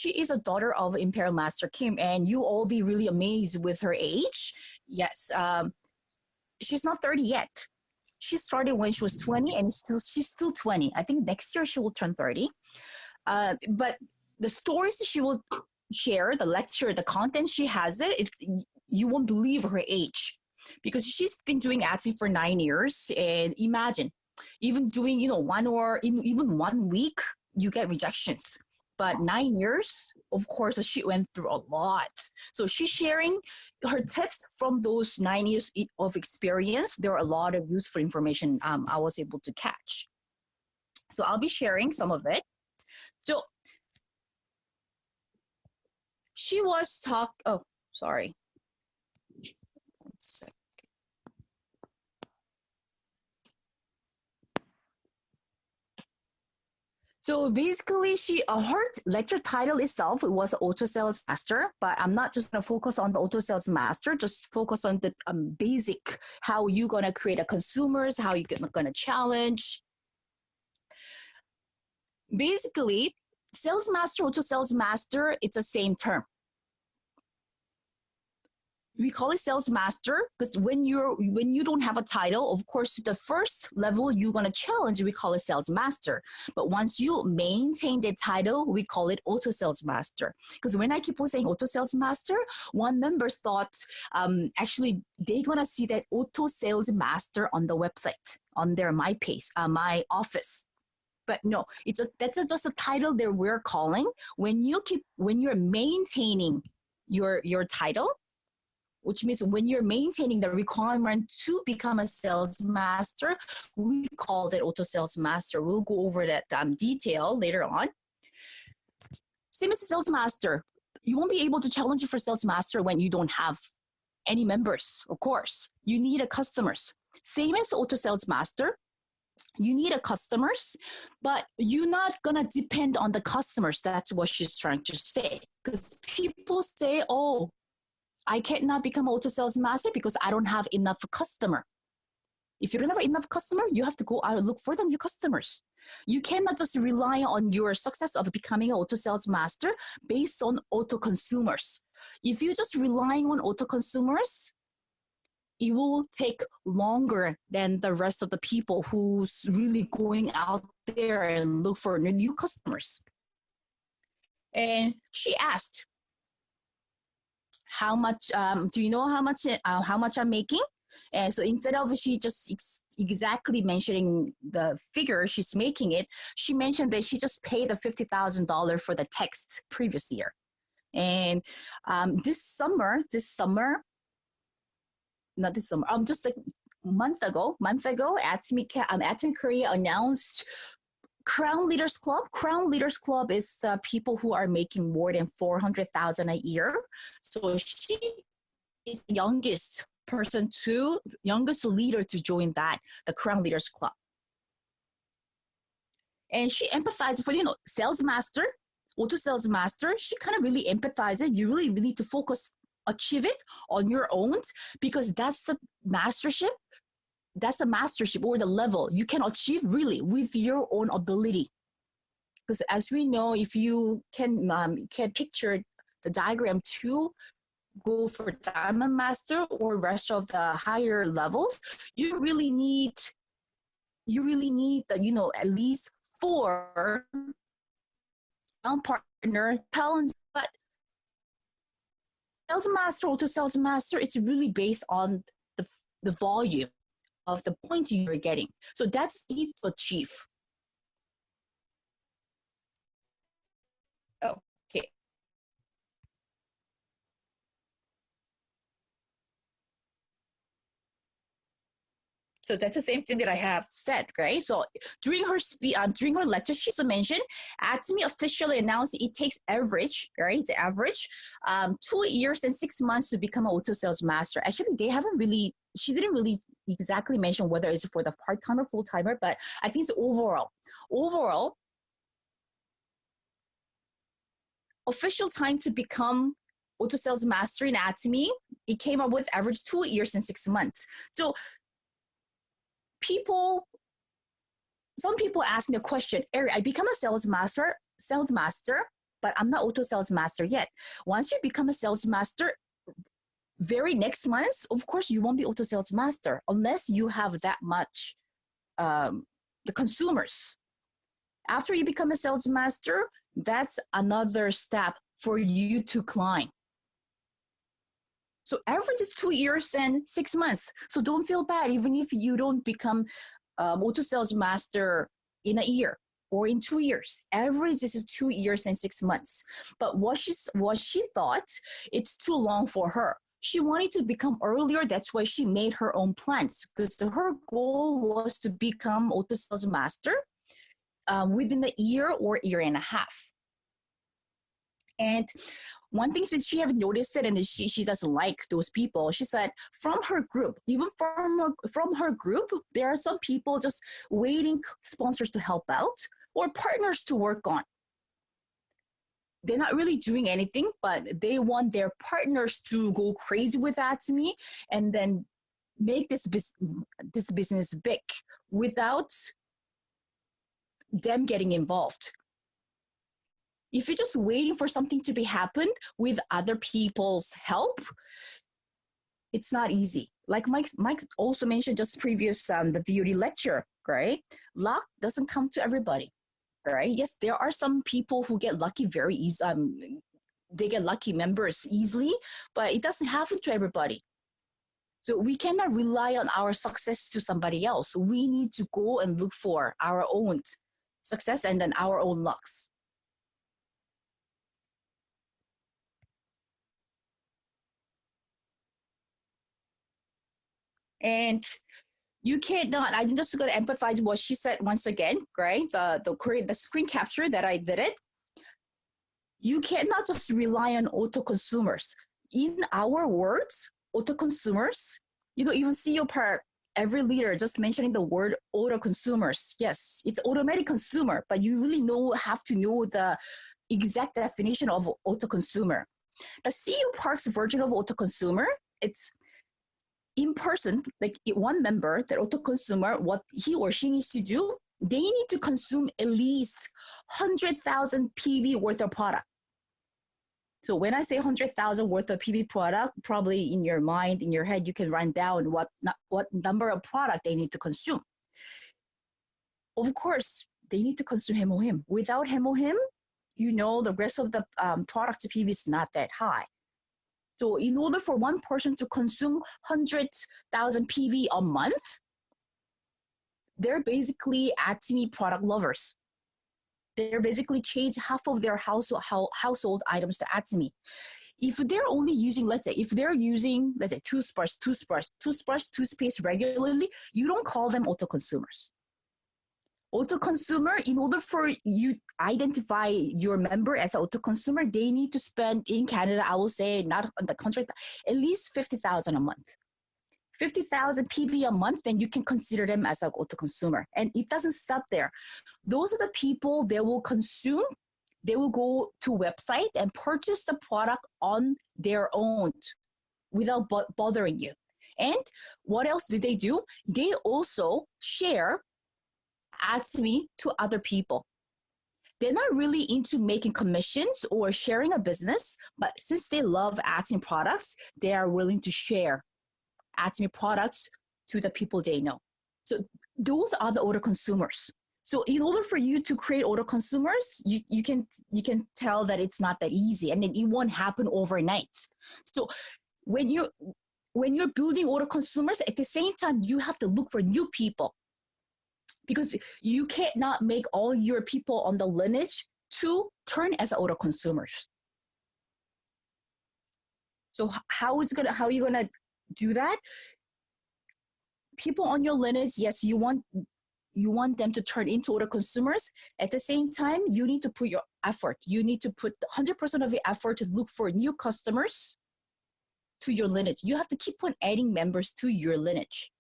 she is a daughter of Imperial Master Kim, and you all be really amazed with her age. Yes, she's not 30 yet. She started when she was 20, and she's still 20. I think next year she will turn 30. But the stories she will share, the lecture, the content she has you won't believe her age, because she's been doing Atomy for 9 years. And imagine, even doing, even 1 week, you get rejections. But 9 years, of course, she went through a lot. So she's sharing her tips from those 9 years of experience. There are a lot of useful information I was able to catch. So I'll be sharing some of it. So she was sorry. 1 second. So basically, her lecture title itself, it was Auto Sales Master, but I'm not just going to focus on the Auto Sales Master, just focus on the basic, how you're going to create a consumers, how you're going to challenge. Basically, Sales Master, Auto Sales Master, it's the same term. We call it Sales Master because when you don't have a title, of course, the first level you're going to challenge, we call it Sales Master. But once you maintain the title, we call it Auto Sales Master. Because when I keep on saying Auto Sales Master, one member thought actually they're going to see that Auto Sales Master on the website, on their My Page, My Office. But no, that's just a title that we're calling. When you're maintaining your title, which means when you're maintaining the requirement to become a sales master, we call it Auto Sales Master. We'll go over that detail later on. Same as a sales master. You won't be able to challenge it for sales master when you don't have any members, of course. You need a customers. Same as Auto Sales Master. You need a customers, but you're not going to depend on the customers. That's what she's trying to say. Because people say, oh, I cannot become Auto Sales Master because I don't have enough customer. If you don't have enough customer, you have to go out and look for the new customers. You cannot just rely on your success of becoming an Auto Sales Master based on auto consumers. If you just relying on auto consumers, it will take longer than the rest of the people who's really going out there and look for new customers. And she asked, how much, do you know how much I'm making? And so instead of she just exactly mentioning the figure she's making it, she mentioned that she just paid the $50,000 for the text previous year. And this summer, just a month ago, Atomy Korea announced Crown Leaders Club. Crown Leaders Club is the people who are making more than $400,000 a year. So she is the youngest leader to join the Crown Leaders Club. And she empathizes for, sales master, auto sales master. She kind of really empathizes. You really need to achieve it on your own, because that's the mastership. That's the mastership or the level you can achieve really with your own ability. Because as we know, if you can picture the diagram to go for Diamond Master or rest of the higher levels, you really need the, at least 4 partner talents. But sales master, auto sales master, it's really based on the volume of the points you're getting. So that's easy to achieve. Okay. So that's the same thing that I have said, right? So during her lecture, she also mentioned, Atomy officially announced it takes average, right? The average, 2 years and 6 months to become an auto sales master. Actually, she didn't really exactly mention whether it's for the part-timer, full-timer, but I think it's overall. Overall, official time to become auto sales master in Atomy, it came up with average 2 years and 6 months. So some people ask me a question, Eri, I become a sales master. but I'm not auto sales master yet. Once you become a sales master, very next month, of course, you won't be auto sales master unless you have that much the consumers. After you become a sales master, that's another step for you to climb. So average is 2 years and 6 months. So don't feel bad even if you don't become auto sales master in a year or in 2 years. Average is 2 years and 6 months. But what she thought, it's too long for her. She wanted to become earlier. That's why she made her own plans, because her goal was to become auto sales master within a year or year and a half. And one thing that she have noticed it, and she doesn't like those people. She said from her group, even from her group, there are some people just waiting sponsors to help out or partners to work on. They're not really doing anything, but they want their partners to go crazy with Atomy and then make this business big without them getting involved. If you're just waiting for something to be happened with other people's help, it's not easy. Like Mike also mentioned just previous the beauty lecture, right? Luck doesn't come to everybody, right? Yes, there are some people who get lucky very easy. They get lucky members easily, but it doesn't happen to everybody. So we cannot rely on our success to somebody else. We need to go and look for our own success and then our own lucks. And you cannot, I'm just going to emphasize what she said once again, right? The screen capture that I did it. You cannot just rely on auto consumers. In our words, auto consumers, even CEO part, every leader just mentioning the word auto consumers. Yes, it's automatic consumer, but you really have to know the exact definition of auto consumer. The CEO Park's version of auto consumer, it's in person, like one member, that auto consumer, what he or she needs to do, they need to consume at least 100,000 PV worth of product. So when I say 100,000 worth of PV product, probably in your mind, in your head, you can run down what number of product they need to consume. Of course, they need to consume HemoHIM. Without HemoHIM, the rest of the product PV is not that high. So in order for one person to consume 100,000 PV a month, they're basically Atomy product lovers. They're basically change half of their household items to Atomy. If they're only using, let's say, toothpaste regularly, you don't call them auto consumers. Auto consumer, in order for you identify your member as an auto consumer, they need to spend in Canada, I will say, not on the contract, at least 50,000 a month. 50,000 PB a month, then you can consider them as an auto consumer. And it doesn't stop there. Those are the people they will consume. They will go to website and purchase the product on their own without bothering you. And what else do? They also share Atomy to other people. They're not really into making commissions or sharing a business, but since they love Atomy products, they are willing to share Atomy products to the people they know. So those are the auto consumers. So in order for you to create auto consumers, you can tell that it's not that easy, and it won't happen overnight. So when you're building auto consumers, at the same time you have to look for new people, because you cannot make all your people on the lineage to turn as auto consumers. So how are you gonna do that? People on your lineage, yes, you want them to turn into auto consumers. At the same time, you need to put your effort. You need to put 100% of your effort to look for new customers to your lineage. You have to keep on adding members to your lineage.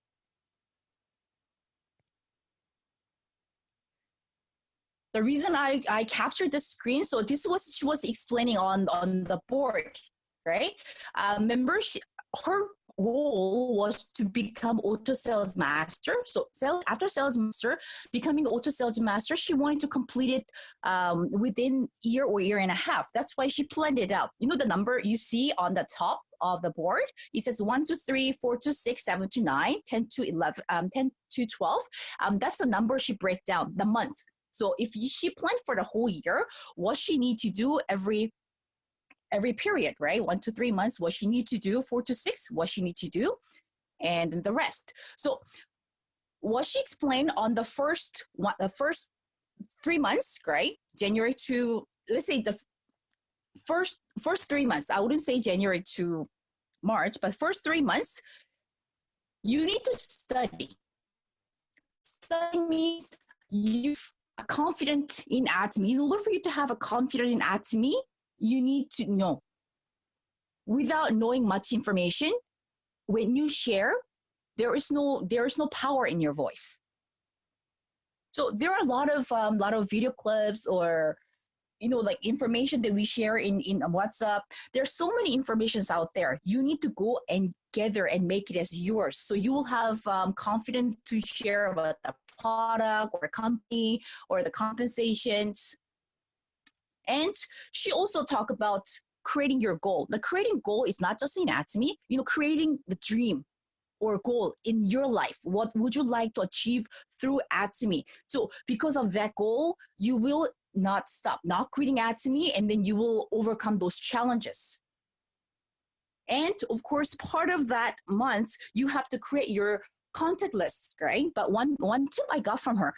The reason I captured the screen, so this was she was explaining on the board, right? Remember, her goal was to become auto sales master. So after sales master, becoming auto sales master, she wanted to complete it within year or year and a half. That's why she planned it out. You know the number you see on the top of the board? It says 1 to 3, 4 to 6, 7 to 9, 10 to 11, 10 to 12. That's the number she breaks down, the month. So if she planned for the whole year, what she need to do every period, right? 1 to 3 months, what she need to do, 4 to 6, what she need to do, and then the rest. So what she explained on the first 3 months, right? January to, let's say the first 3 months. I wouldn't say January to March, but first 3 months, you need to study. Study means you are confident in Atomy. In order for you to have a confidence in Atomy, you need to know. Without knowing much information, when you share, there is no power in your voice. So there are a lot of video clips or like information that we share in WhatsApp. There's so many informations out there. You need to go and gather and make it as yours. So you will have confidence to share about the product or company or the compensations. And she also talked about creating your goal. The creating goal is not just in Atomy, creating the dream or goal in your life. What would you like to achieve through Atomy? So because of that goal, you will not stop, not quitting Atomy, and then you will overcome those challenges. And of course, part of that month, you have to create your contact list, right? But one tip I got from her,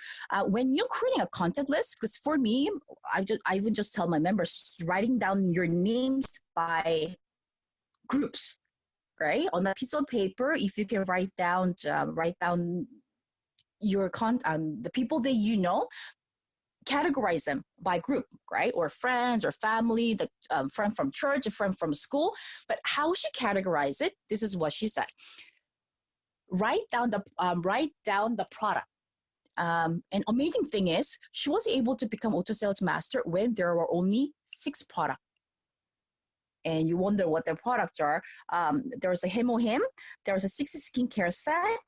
when you're creating a contact list, because for me, I would just tell my members, writing down your names by groups, right? On a piece of paper, if you can write down your the people that you know, categorize them by group, right? Or friends or family, the friend from church, a friend from school. But how she categorized it, this is what she said. Write down the product. And amazing thing is, she was able to become auto sales master when there were only 6 products. And you wonder what their products are. There's a HemoHIM, there's a 6 skincare set,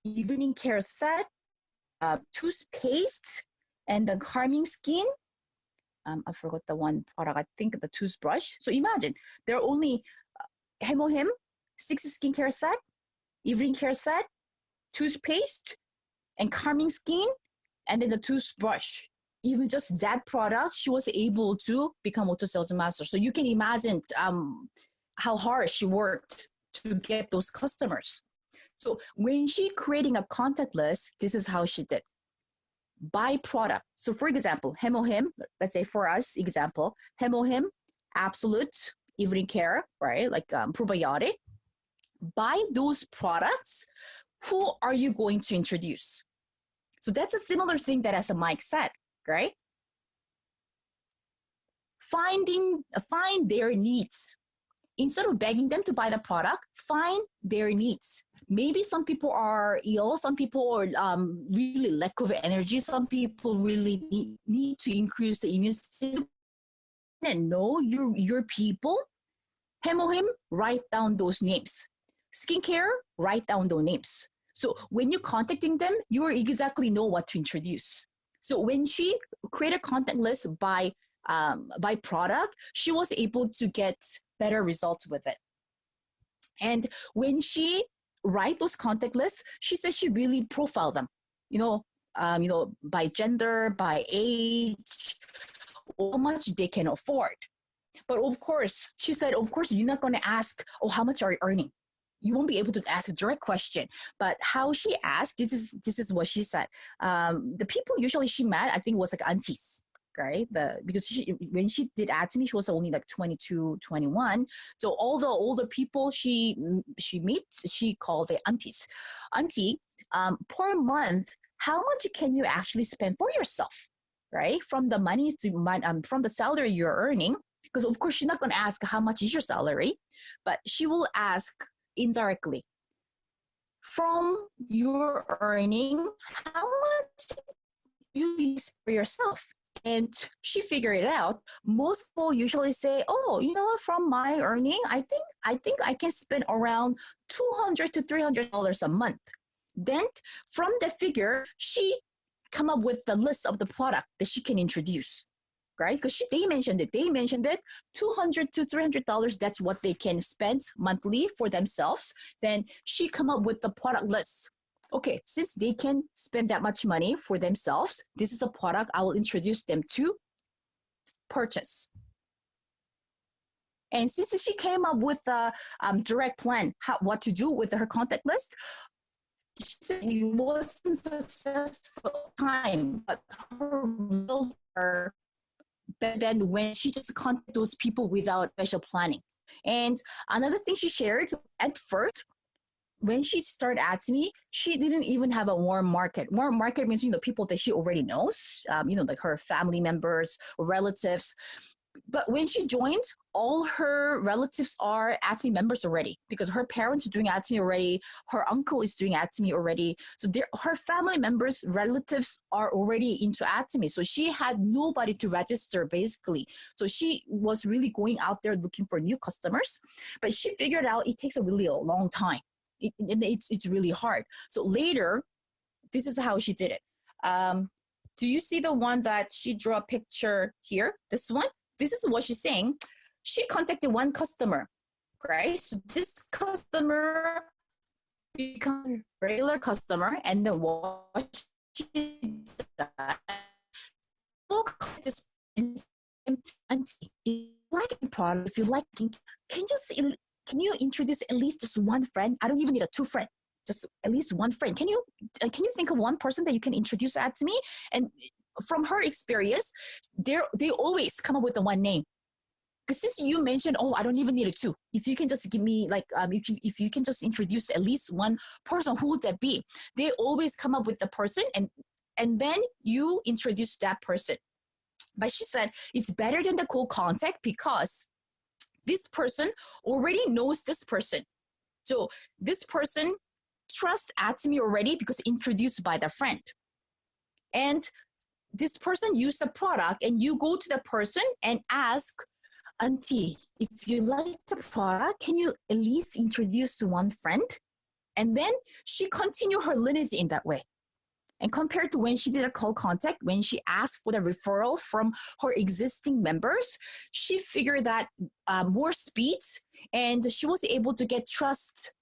evening care set, toothpaste, and the calming skin. I forgot the one product, I think the toothbrush. So imagine, there are only HemoHIM, 6 skincare set, evening care set, toothpaste, and calming skin, and then the toothbrush. Even just that product, she was able to become auto sales master. So you can imagine how hard she worked to get those customers. So when she creating a contact list, this is how she did. By product. So for example, HemoHIM, let's say for us, example, HemoHIM, Absolute, Evening Care, right? Like probiotic. By those products, who are you going to introduce? So that's a similar thing that as Mike said, right? Find their needs. Instead of begging them to buy the product, find their needs. Maybe some people are ill, some people are really lack of energy, some people really need to increase the immune system. And know your people. HemoHIM, write down those names. Skincare, write down those names. So when you're contacting them, you exactly know what to introduce. So when she created a contact list by product, she was able to get better results with it. And when she write those contact lists, she says she really profiled them, by gender, by age, how much they can afford. But of course, she said, of course, you're not going to ask, how much are you earning? You won't be able to ask a direct question. But how she asked, this is what she said. The people usually she met, I think, was like aunties, right? Because when she did Atomy, she was only like 22, 21. So all the older people she meets, she called the aunties. Auntie, per month, how much can you actually spend for yourself, right? From the money from the salary you're earning, because of course she's not going to ask how much is your salary, but she will ask indirectly, from your earning, how much you use for yourself? And she figured it out. Most people usually say, "Oh, you know what? From my earning, I think I can spend around $200 to $300 a month." Then, from the figure, she come up with the list of the product that she can introduce, right? Because they mentioned it. They mentioned it, $200 to $300. That's what they can spend monthly for themselves. Then she come up with the product list. Okay, since they can spend that much money for themselves, this is a product I will introduce them to purchase. And since she came up with a direct plan, what to do with her contact list, she said it wasn't successful time, but her results are better than when she just contacted those people without special planning. And another thing she shared, at first, when she started Atomy, she didn't even have a warm market. Warm market means, people that she already knows, like her family members or relatives. But when she joined, all her relatives are Atomy members already, because her parents are doing Atomy already. Her uncle is doing Atomy already. So her family members, relatives are already into Atomy. So she had nobody to register, basically. So she was really going out there looking for new customers. But she figured out it takes a really long time. It's really hard. So later, this is how she did it. Do you see the one that she drew a picture here? This one? This is what she's saying. She contacted one customer, right? So this customer becomes a regular customer, and then what she does, this auntie, if you like a product, if you like, can you introduce at least just one friend? I don't even need a two friend, just at least one friend. Can you think of one person that you can introduce that to me? And from her experience, they always come up with the one name. Because since you mentioned, oh, I don't even need a two. If you can just give me if you can just introduce at least one person, who would that be? They always come up with the person, and then you introduce that person. But she said it's better than the cold contact because this person already knows this person. So this person trusts Atomy already because introduced by the friend. And this person used the product, and you go to the person and ask, Auntie, if you like the product, can you at least introduce to one friend? And then she continued her lineage in that way. And compared to when she did a cold contact, when she asked for the referral from her existing members, she figured that more speed, and she was able to get trust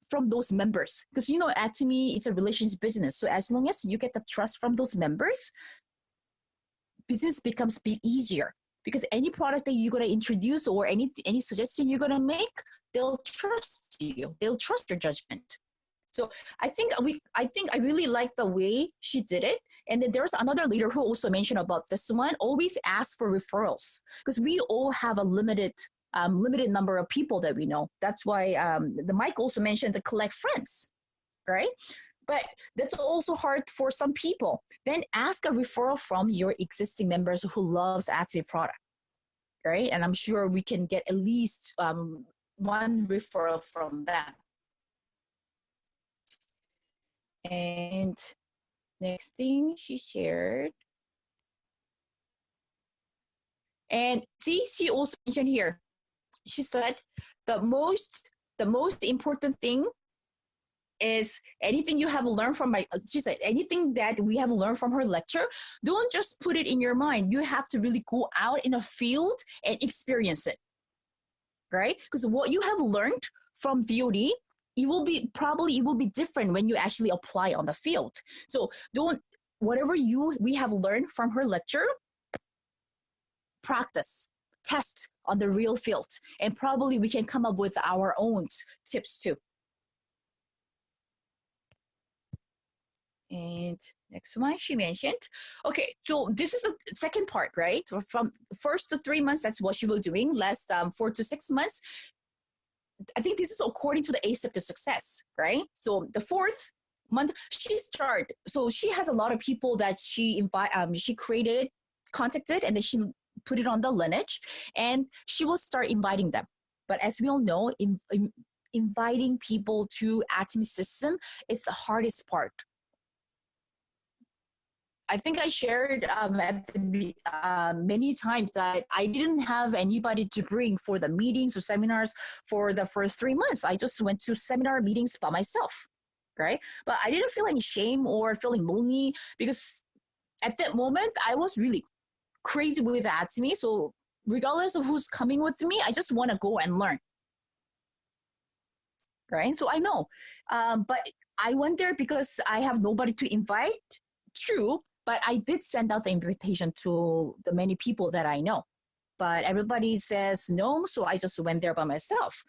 from those members. Because, Atomy is a relationship business. So as long as you get the trust from those members, business becomes a bit easier. Because any product that you're going to introduce or any suggestion you're going to make, they'll trust you. They'll trust your judgment. So I think I really like the way she did it. And then there's another leader who also mentioned about this one. Always ask for referrals, because we all have a limited number of people that we know. That's why the Mike also mentioned to collect friends, right? But that's also hard for some people. Then ask a referral from your existing members who loves Atomy product, right? And I'm sure we can get at least one referral from them. And next thing she shared. And see, she also mentioned here, she said the most important thing is anything you have learned from she said, anything that we have learned from her lecture, don't just put it in your mind. You have to really go out in a field and experience it, right? Because what you have learned from VOD, it will be different when you actually apply on the field. So whatever we have learned from her lecture, practice, test on the real field, and probably we can come up with our own tips too. And next one she mentioned. Okay, so this is the second part, right? So from first to 3 months, that's what she was doing. Last 4 to 6 months, I think this is according to the ASAP to success, right? So the fourth month she started. So she has a lot of people that she created, contacted, and then she put it on the lineage, and she will start inviting them. But as we all know, inviting people to Atomy system is the hardest part. I think I shared many times that I didn't have anybody to bring for the meetings or seminars for the first 3 months. I just went to seminar meetings by myself, right? But I didn't feel any shame or feeling lonely because at that moment I was really crazy with Atomy. So regardless of who's coming with me, I just want to go and learn, right? So I know, but I went there because I have nobody to invite. True, but I did send out the invitation to the many people that I know. But everybody says no, so I just went there by myself.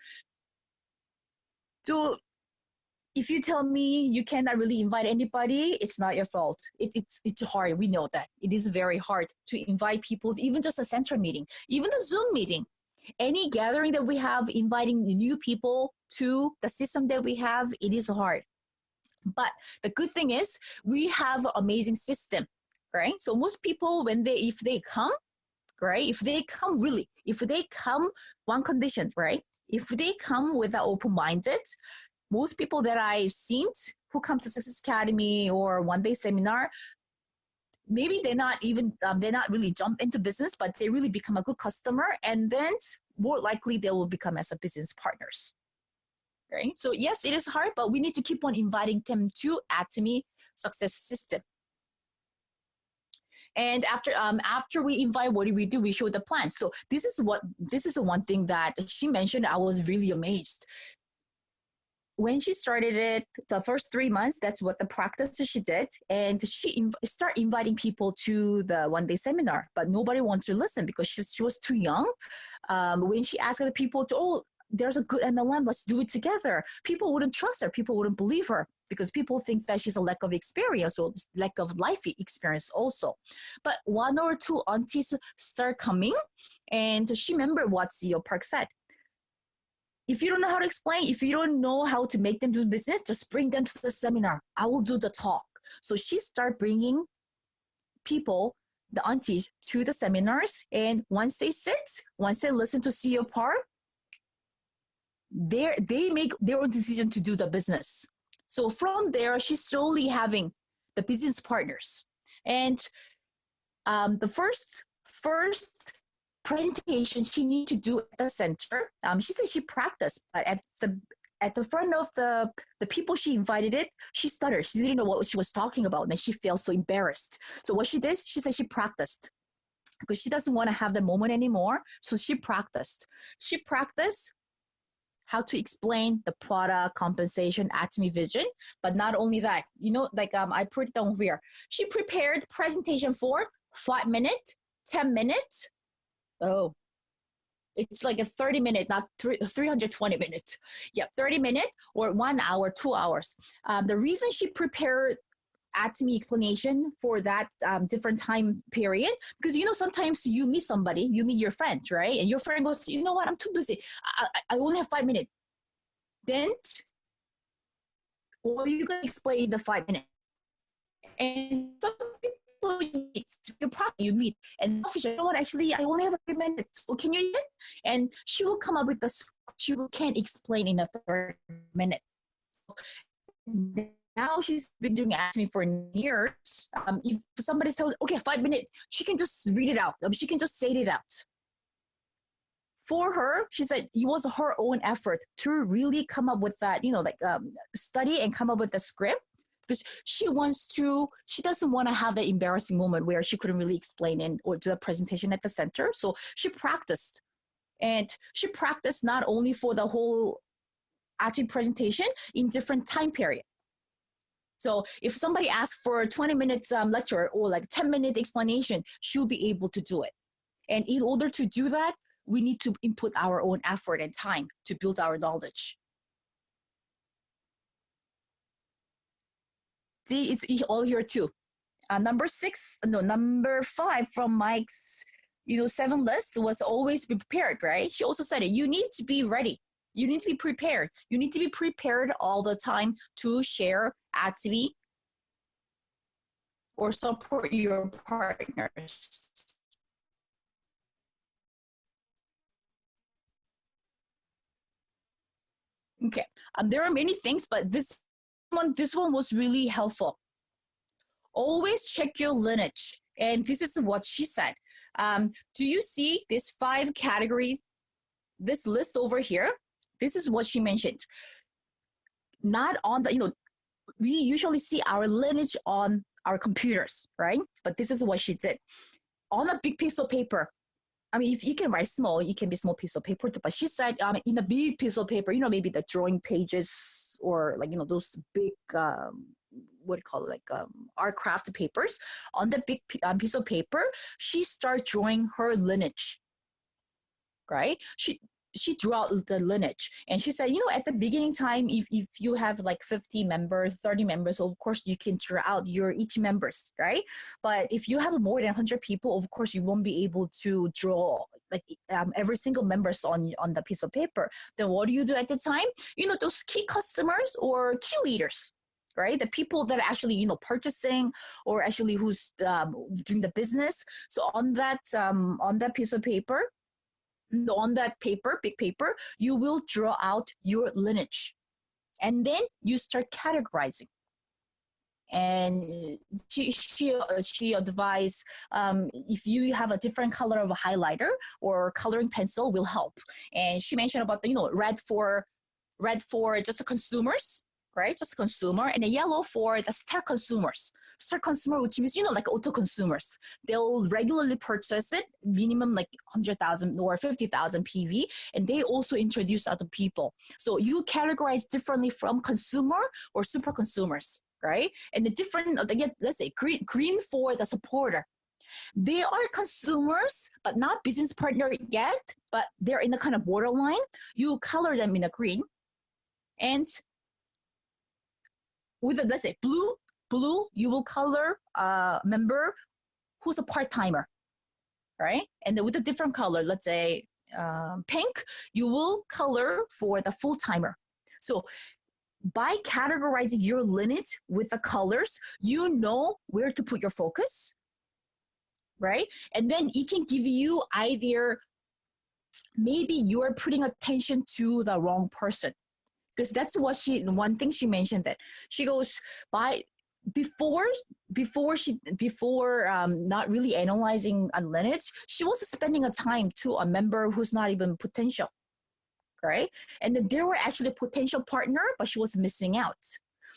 So if you tell me you cannot really invite anybody, it's not your fault. It's hard. We know that. It is very hard to invite people, even just a central meeting, even a Zoom meeting. Any gathering that we have, inviting new people to the system that we have, it is hard. But the good thing is we have an amazing system, right? So most people, if they come, right? If they come, one condition, right? If they come with an open-minded, most people that I've seen who come to Success Academy or one-day seminar, maybe they're not really jump into business, but they really become a good customer, and then more likely they will become as a business partners. Right? So yes, it is hard, but we need to keep on inviting them to Atomy Success System. And after we invite, what do? We show the plan. So this is the one thing that she mentioned. I was really amazed. When she started it, the first 3 months, that's what the practice she did. And she started inviting people to the one-day seminar, but nobody wanted to listen because she was too young. When she asked other people there's a good MLM, let's do it together, people wouldn't trust her. People wouldn't believe her because people think that she's a lack of experience or lack of life experience also. But one or two aunties start coming, and she remembered what CEO Park said. If you don't know how to explain, if you don't know how to make them do business, just bring them to the seminar. I will do the talk. So she started bringing people, the aunties, to the seminars. And once they listen to CEO Park, they make their own decision to do the business. So from there, she's slowly having the business partners. And the first presentation she need to do at the center, she said she practiced, but at the front of the people she invited she stuttered. She didn't know what she was talking about, and she felt so embarrassed. So what she did, she said she practiced because she doesn't want to have the moment anymore. So she practiced how to explain the product, compensation, Atomy vision. But not only that, I put it down over here. She prepared presentation for 5 minutes, 10 minutes. Oh, it's like a 30 minute, not 320 minutes. Yeah, 30 minutes or 1 hour, 2 hours. The reason she prepared Atomy explanation for that different time period, because sometimes you meet somebody, you meet your friend, right? And your friend goes, you know what, I'm too busy. I only have 5 minutes. Then what are you going to explain in the 5 minutes? And some people you meet and officer, you know what, actually I only have 3 minutes. So can you eat it? And she will come up with she can't explain in a 30 minute. Now she's been doing Atomy for years. If somebody tells, okay, 5 minutes, she can just read it out. She can just say it out. For her, she said it was her own effort to really come up with that, study and come up with the script, because she doesn't want to have that embarrassing moment where she couldn't really explain or do a presentation at the center. So she practiced. And she practiced not only for the whole Atomy presentation in different time period. So if somebody asks for a 20 minutes lecture or like 10-minute explanation, she'll be able to do it. And in order to do that, we need to input our own effort and time to build our knowledge. See, it's all here too. Number 5 from Mike's 7 list was always be prepared, right? She also said it. You need to be ready. You need to be prepared. You need to be prepared all the time to share Atomy or support your partners. Okay, there are many things, but this one was really helpful. Always check your lineage. And this is what she said. Do you see these 5 categories, this list over here? This is what she mentioned. Not on the, we usually see our lineage on our computers, right? But this is what she did. On a big piece of paper, I mean, if you can write small, it can be small piece of paper too. But she said, in a big piece of paper, maybe the drawing pages or like, those big, what do you call it, like art craft papers. On the big piece of paper, she started drawing her lineage, right? She drew out the lineage, and she said, at the beginning time, if you have like 50 members, 30 members, of course you can draw out your each members, right? But if you have more than 100 people, of course you won't be able to draw like every single members on the piece of paper. Then what do you do at the time? Those key customers or key leaders, right? The people that are actually, purchasing or actually who's doing the business. So on that piece of paper, on that paper, big paper, you will draw out your lineage. And then you start categorizing. And she advised, if you have a different color of a highlighter or coloring pencil will help. And she mentioned about the, red for just the consumers, right? Just consumer, and the yellow for the star consumers. Star consumer, which means, like auto consumers. They'll regularly purchase it, minimum like 100,000 or 50,000 PV, and they also introduce other people. So you categorize differently from consumer or super consumers, right? And the different, again, let's say green for the supporter. They are consumers, but not business partner yet, but they're in the kind of borderline. You color them in a green. And with let's say blue, you will color a member who's a part-timer, right? And then with a different color, let's say pink, you will color for the full-timer. So by categorizing your lineage with the colors, you know where to put your focus, right? And then it can give you either maybe you're putting attention to the wrong person. Because that's what one thing she mentioned, that she goes before not really analyzing a lineage, she was spending a time to a member who's not even potential, right? And then there were actually a potential partner, but she was missing out.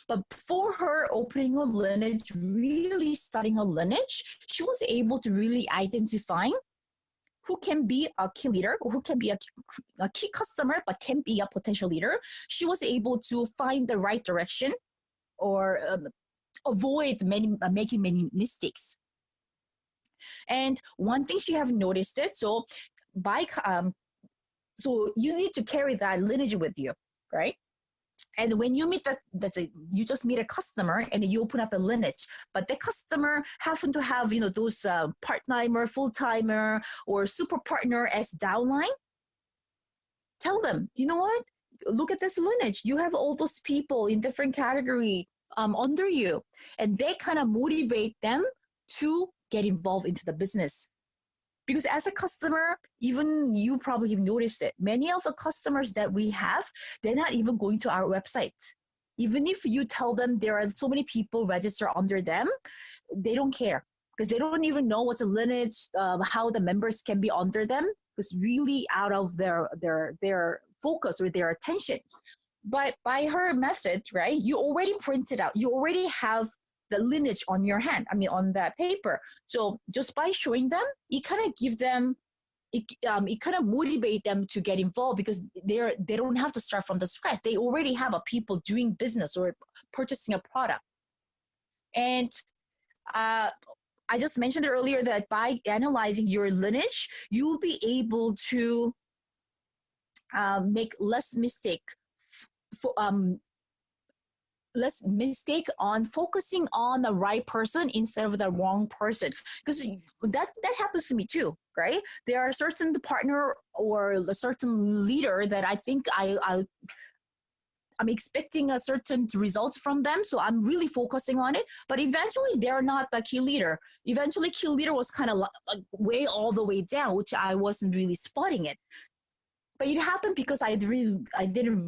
But for her opening her lineage, really studying her lineage, she was able to really identify who can be a key leader, or who can be a key customer, but can be a potential leader. She was able to find the right direction or avoid making many mistakes. And one thing she have noticed it, so you need to carry that lineage with you, right? And when you meet you just meet a customer and you open up a lineage, but the customer happen to have, those part-timer, full-timer, or super partner as downline, tell them, you know what? Look at this lineage. You have all those people in different category under you, and they kind of motivate them to get involved into the business. Because as a customer, even you probably have noticed it, many of the customers that we have, they're not even going to our website. Even if you tell them there are so many people registered under them, they don't care, because they don't even know what's a lineage, how the members can be under them. It's really out of their focus or their attention. But by her method, right, you already print it out. You already have the lineage on your hand, on that paper. So just by showing them, it kind of give them, it kind of motivate them to get involved, because they don't have to start from the scratch. They already have a people doing business or purchasing a product. And I just mentioned earlier that by analyzing your lineage, you'll be able to make less mistake on focusing on the right person instead of the wrong person, because that happens to me too, right? There are certain partner or a certain leader that I think I'm expecting a certain results from them, so I'm really focusing on it. But eventually, they're not the key leader. Eventually, key leader was kind of like way all the way down, which I wasn't really spotting it. But it happened because I didn't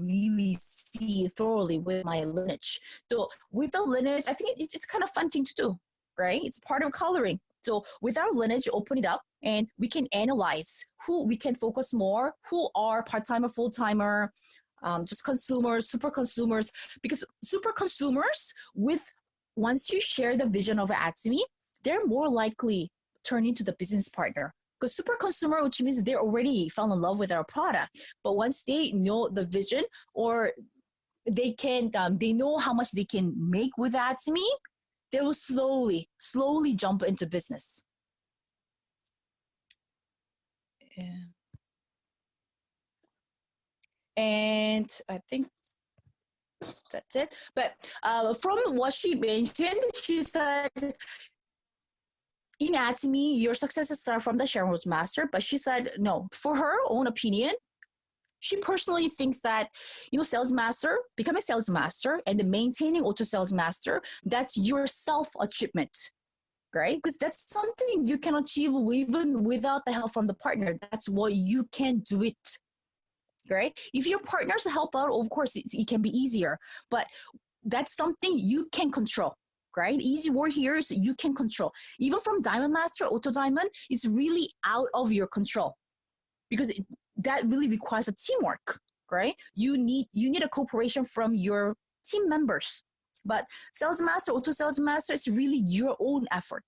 really see thoroughly with my lineage. So with the lineage, I think it's kind of fun thing to do. right? It's part of coloring. So with our lineage, open it up and we can analyze who we can focus more, who are part-timer, full-timer, just consumers, super consumers, because super consumers once you share the vision of Atomy, they're more likely turn into the business partner. Because super consumer, which means they already fell in love with our product, but once they know the vision or they know how much they can make with Atomy, they will slowly jump into business. Yeah. And I think that's it. But from what she mentioned, she said, in Atomy, your successes start from the shareholders master. But she said, no, for her own opinion, she personally thinks that, sales master, becoming sales master and maintaining auto sales master, that's your self-achievement, right? Because that's something you can achieve even without the help from the partner. That's what you can do it, right? If your partners help out, of course, it can be easier, but that's something you can control, right? Easy word here is you can control. Even from Diamond Master, Auto Diamond, it's really out of your control because that really requires a teamwork, right? You need a cooperation from your team members. But Sales Master, Auto Sales Master, it's really your own effort.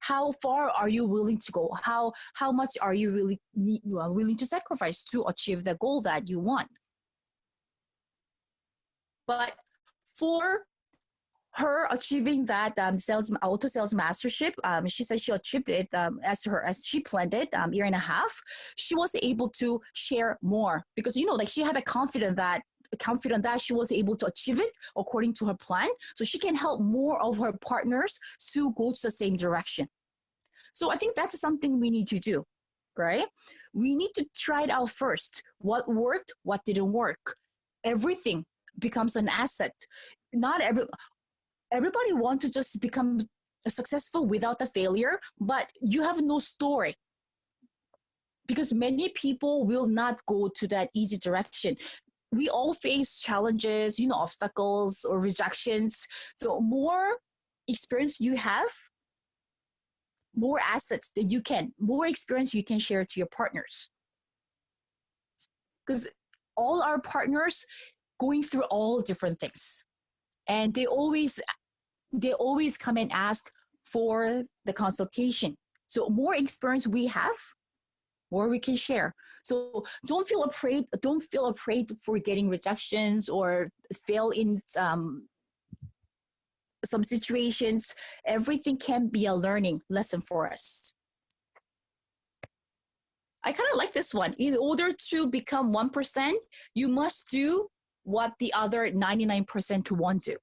How far are you willing to go? How much are you really willing to sacrifice to achieve the goal that you want? But for her achieving that auto sales mastership, she said she achieved it as she planned it, year and a half. She was able to share more because she had a confidence that she was able to achieve it according to her plan, so she can help more of her partners to go to the same direction. So I think that's something we need to do, right? We need to try it out first. What worked, what didn't work. Everything becomes an asset. Not everybody wants to just become successful without the failure, but you have no story because many people will not go to that easy direction. We all face challenges, obstacles or rejections. So more experience you have, more assets that more experience you can share to your partners. Because all our partners going through all different things. And they always come and ask for the consultation. So more experience we have, more we can share. So don't feel afraid for getting rejections or fail in some situations. Everything can be a learning lesson for us. I kind of like this one. In order to become 1%, you must do what the other 99% won't do.